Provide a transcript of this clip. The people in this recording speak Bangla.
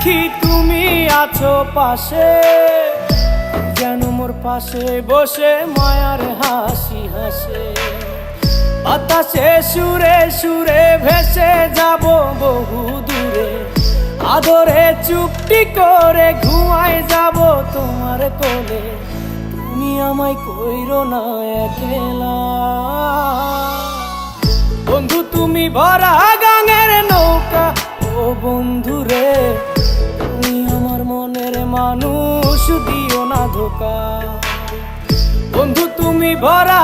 দেখি তুমি আছো পাশে, যেন মোর পাশে বসে মায়ার হাসি হাসে। বাতাসে সুরে সুরে ভেসে যাব বহু দূরে, আদরে চুপটি করে ঘুমায় যাব তোমার কোলে। তুমি আমায় কইরো না একলা বন্ধু, তুমি ভরা গাঙের নৌকা। ও বন্ধু রে, তুমি আমার মনের মানুষ, দিও না ধোকা। বন্ধু তুমি ভরা